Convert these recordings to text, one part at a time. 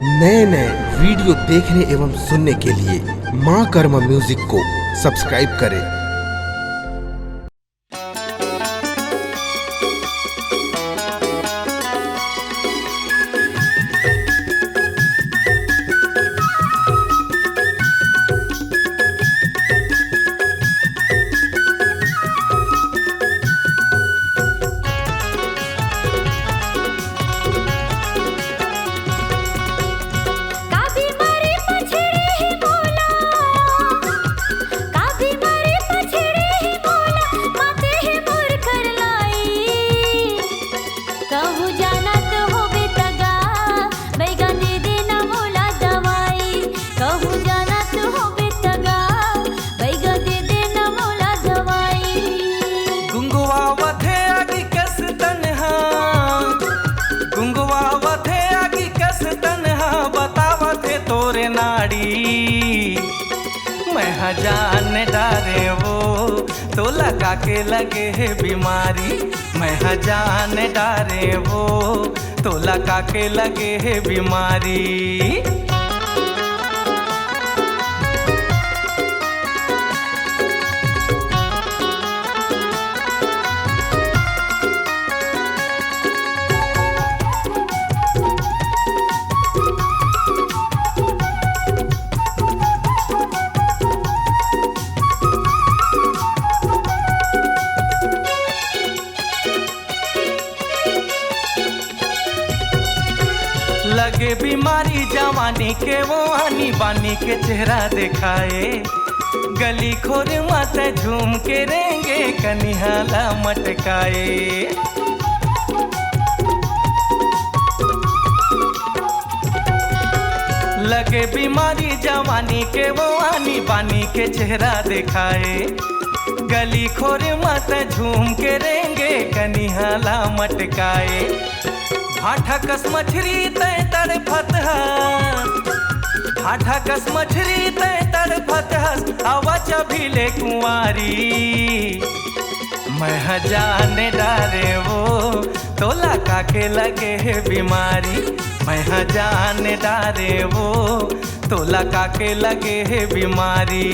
नए नए वीडियो देखने एवं सुनने के लिए माँ कर्मा म्यूजिक को सब्सक्राइब करें। मैं जान डारे वो तो लगा के लगे है बीमारी। मैं जान डारे वो तो लगा के लगे है बीमारी। लगे बीमारी जवानी के वो आनी बानी के चेहरा दिखाए। गली खोर मत झूम के रेंगे कनिहाला मटकाए। लगे बीमारी जवानी के वो आनी बानी के चेहरा दिखाए। गली खोर मत झूम के रेंगे कनिहाला मटकाए। भाठा कस मछरी तय तड़फत हस, भाठा कस मछरी तय तड़फत हस, आवा चभिले कुंवारी। मैं जाने डारे वो तो लगा के लगे है बीमारी। मैं जाने डारे वो तो लगा के लगे है बीमारी।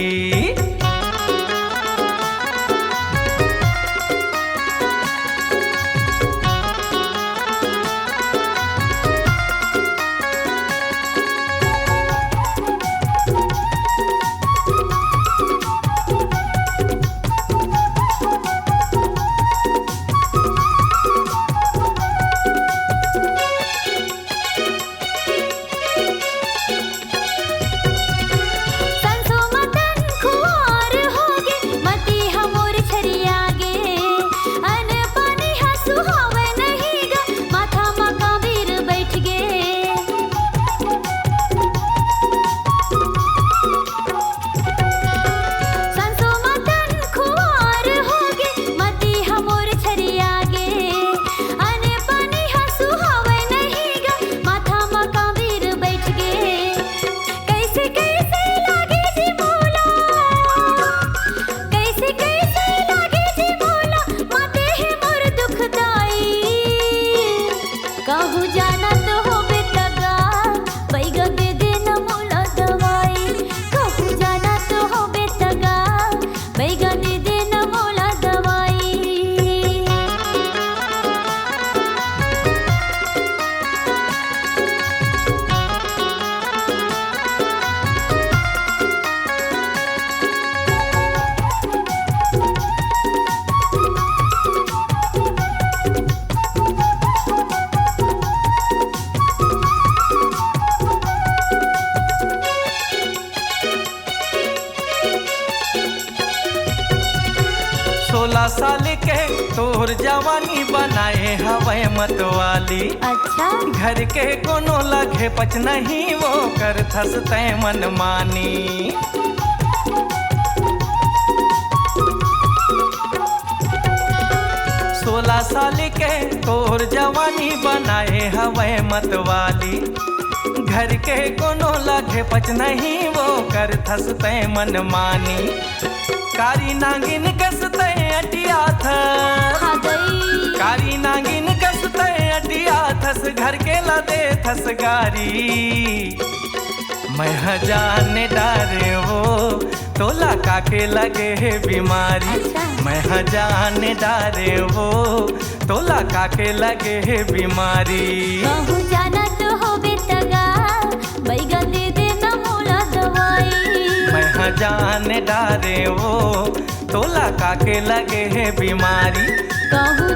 साल के तोर जवानी बनाए हवे मतवाली। अच्छा घर के कोनो लगे पच नहीं वो कर थस तय मन मानी। 16 साल के तोर जवानी बनाए हवे मतवाली। घर के कोनो लगे पच नहीं वो कर थस तय मन मानी। कारी नागिन कसते अटिया थस, कारी नागिन कसते अटिया थस, घर के लदे थस गारी। मैं जाने डारे वो तोला काके लगे है बीमारी। अच्छा। मैं जाने डारे वो तोला काके लगे है बीमारी। कहूँ जाना तो हो बेतगा बैगन दे देना मोला दवाई। मैं जाने डारे वो तोला काके लगे है बीमारी। कहूँ